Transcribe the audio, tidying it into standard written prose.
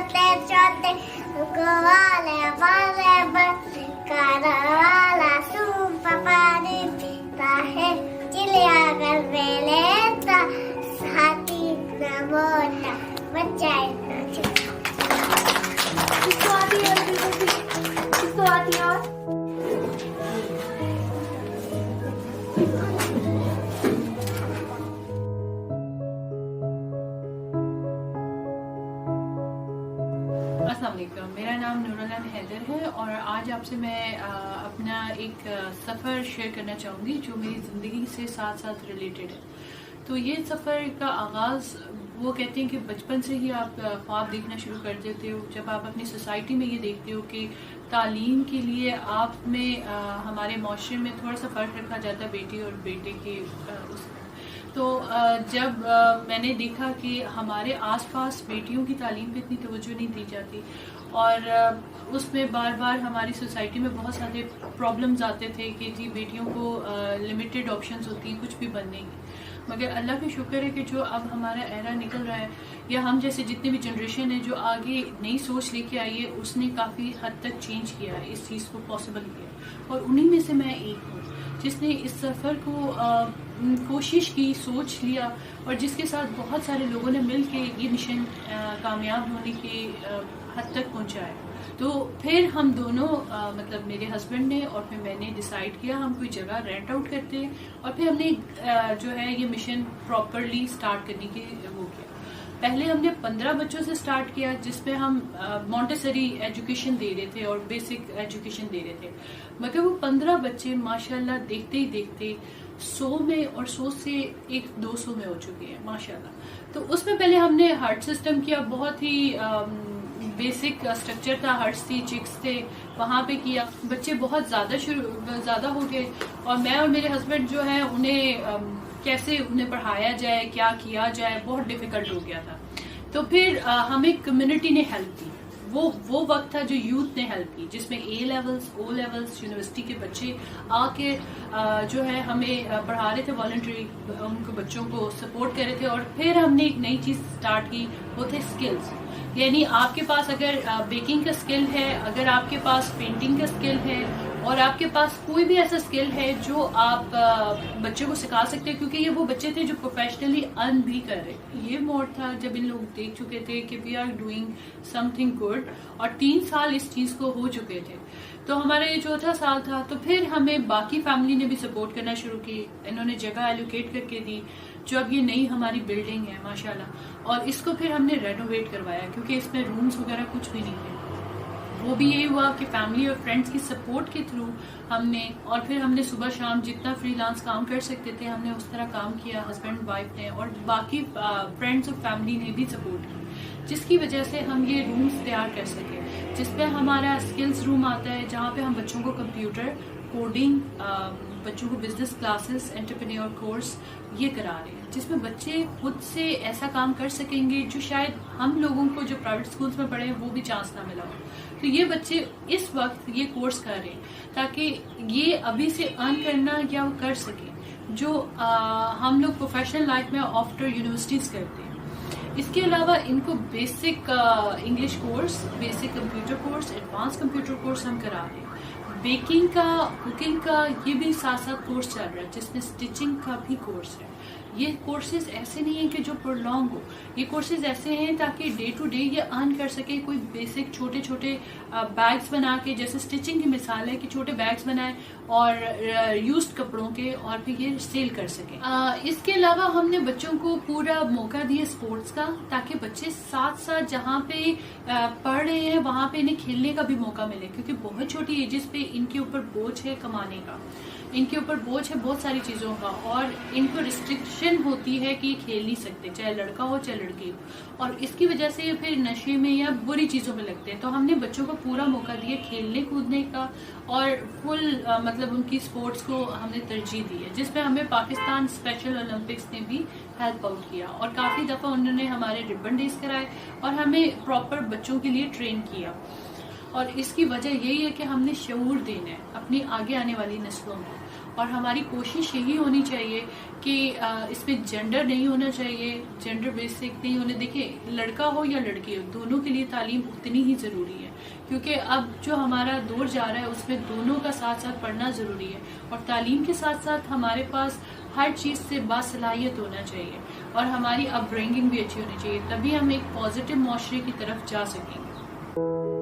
छोटे छोटे गोवाले वाले काला वाला सूप पानी पीता है चिड़िया घर में लेता हाथी इतना मोटा बच्चा इतना छोटा। किसको आती है किसको आती है? अस्सलाम वालेकुम, मेरा नाम नूरुल्लाह हैदर है और आज आपसे मैं अपना एक सफ़र शेयर करना चाहूँगी जो मेरी ज़िंदगी से साथ साथ रिलेटेड है। तो ये सफ़र का आगाज़ वो कहते हैं कि बचपन से ही आप ख्वाब देखना शुरू कर देते हो, जब आप अपनी सोसाइटी में ये देखते हो कि तालीम के लिए आप में हमारे माशरे में थोड़ा सा फ़र्क रखा जाता है बेटी और बेटे के उस। तो जब मैंने देखा कि हमारे आसपास बेटियों की तालीम पे इतनी तवज्जो नहीं दी जाती और उसमें बार बार हमारी सोसाइटी में बहुत सारे प्रॉब्लम्स आते थे कि जी बेटियों को लिमिटेड ऑप्शंस होती हैं कुछ भी बनने की। मगर अल्लाह का शुक्र है कि जो अब हमारा एरा निकल रहा है या हम जैसे जितनी भी जनरेशन है जो आगे नई सोच लेके आई है उसने काफ़ी हद तक चेंज किया है, इस चीज़ को पॉसिबल किया और उन्हीं में से मैं एक हूँ जिसने इस सफ़र को कोशिश की, सोच लिया और जिसके साथ बहुत सारे लोगों ने मिल के ये मिशन कामयाब होने के हद तक पहुँचाया। तो फिर हम दोनों मतलब मेरे हस्बैंड ने और फिर मैंने डिसाइड किया हम कोई जगह रेंट आउट करते हैं और फिर हमने जो है ये मिशन प्रॉपरली स्टार्ट करने की वो किया। पहले हमने 15 बच्चों से स्टार्ट किया जिसपे हम मॉन्टेसरी एजुकेशन दे रहे थे और बेसिक एजुकेशन दे रहे थे, मगर वो 15 बच्चे माशाल्लाह देखते ही देखते 100 में और 100 से 100-200 में हो चुके हैं माशाल्लाह। तो उसमें पहले हमने हार्ट सिस्टम किया, बहुत ही बेसिक स्ट्रक्चर था, हर्ट्स थी, चिक्स थे, वहाँ पे किया। बच्चे बहुत ज़्यादा हो गए और मैं और मेरे हस्बैंड जो है उन्हें कैसे उन्हें पढ़ाया जाए, क्या किया जाए, बहुत डिफिकल्ट हो गया था। तो फिर हमें कम्युनिटी ने हेल्प की, वो वक्त था जो यूथ ने हेल्प की जिसमें A levels, O levels, university के बच्चे आके जो है हमें पढ़ा रहे थे, वॉलंटरी उनको बच्चों को सपोर्ट कर रहे थे। और फिर हमने एक नई चीज़ स्टार्ट की, वो थे स्किल्स। यानी आपके पास अगर बेकिंग का स्किल है, अगर आपके पास पेंटिंग का स्किल है और आपके पास कोई भी ऐसा स्किल है जो आप बच्चों को सिखा सकते हैं, क्योंकि ये वो बच्चे थे जो प्रोफेशनली अर्न भी कर रहे। ये मोड था जब इन लोग देख चुके थे कि we are doing something good और 3 साल इस चीज़ को हो चुके थे। तो हमारा ये चौथा साल था। तो फिर हमें बाकी फैमिली ने भी सपोर्ट करना शुरू की, इन्होंने जगह एलोकेट करके दी जो अब ये नई हमारी बिल्डिंग है माशाल्लाह। और इसको फिर हमने रेनोवेट करवाया क्योंकि इसमें रूम्स वगैरह कुछ भी नहीं थे। वो भी ये हुआ कि फैमिली और फ्रेंड्स की सपोर्ट के थ्रू हमने, और फिर हमने सुबह शाम जितना फ्रीलांस काम कर सकते थे हमने उस तरह काम किया, हस्बैंड वाइफ ने और बाकी फ्रेंड्स और फैमिली ने भी सपोर्ट की, जिसकी वजह से हम ये रूम्स तैयार कर सके जिसपे हमारा स्किल्स रूम आता है जहाँ पे हम बच्चों को कंप्यूटर, कोडिंग, बच्चों को बिजनेस क्लासेस, एंटरप्रेन्योर कोर्स ये करा रहे हैं, जिसमें बच्चे खुद से ऐसा काम कर सकेंगे जो शायद हम लोगों को जो प्राइवेट स्कूल्स में पढ़े हैं वो भी चांस ना मिला हो। तो ये बच्चे इस वक्त ये कोर्स कर रहे हैं ताकि ये अभी से अर्न करना या वो कर सकें जो हम लोग प्रोफेशनल लाइफ में आफ्टर यूनिवर्सिटीज करते हैं। इसके अलावा इनको basic English course, basic computer course, advance computer course हम करा रहे हैं। बेकिंग का, कुकिंग का ये भी साथ साथ कोर्स चल रहा है जिसमें स्टिचिंग का भी कोर्स है। ये कोर्सेज ऐसे नहीं है कि जो प्रोलॉन्ग हो, ये कोर्सेज ऐसे हैं ताकि डे टू डे ये अर्न कर सके। कोई बेसिक छोटे छोटे बैग्स बना के, जैसे स्टिचिंग की मिसाल है कि छोटे बैग्स बनाए और यूज्ड कपड़ों के और फिर ये सेल कर सके। इसके अलावा हमने बच्चों को पूरा मौका दिया स्पोर्ट्स का ताकि बच्चे साथ साथ जहाँ पे पढ़ रहे हैं वहाँ पे इन्हें खेलने का भी मौका मिले, क्योंकि बहुत छोटी एजेस पे इनके ऊपर बोझ है कमाने का, इनके ऊपर बोझ है बहुत सारी चीज़ों का और इनको रिस्ट्रिक्शन होती है कि खेल नहीं सकते, चाहे लड़का हो चाहे लड़की हो, और इसकी वजह से फिर नशे में या बुरी चीज़ों में लगते हैं। तो हमने बच्चों को पूरा मौका दिया खेलने कूदने का और फुल मतलब उनकी स्पोर्ट्स को हमने तरजीह दी है, जिसमें हमें पाकिस्तान स्पेशल ओलंपिक्स ने भी हेल्प आउट किया और काफ़ी दफ़ा उन्होंने हमारे रिबन डेज कराए और हमें प्रॉपर बच्चों के लिए ट्रेन किया। और इसकी वजह यही है कि हमने शऊर देना है अपनी आगे आने वाली नस्लों को, اور ہماری کوشش یہی ہونی چاہیے کہ اس میں جینڈر نہیں ہونا چاہیے، جینڈر بیسک نہیں ہونے. دیکھیں لڑکا ہو یا لڑکی ہو، دونوں کے لیے تعلیم اتنی ہی ضروری ہے، کیونکہ اب جو ہمارا دور جا رہا ہے اس میں دونوں کا ساتھ ساتھ پڑھنا ضروری ہے. اور تعلیم کے ساتھ ساتھ ہمارے پاس ہر چیز سے باصلاحیت ہونا چاہیے اور ہماری اپ برنگنگ بھی اچھی ہونی چاہیے، تبھی ہم ایک پازیٹیو معاشرے کی طرف جا سکیں گے.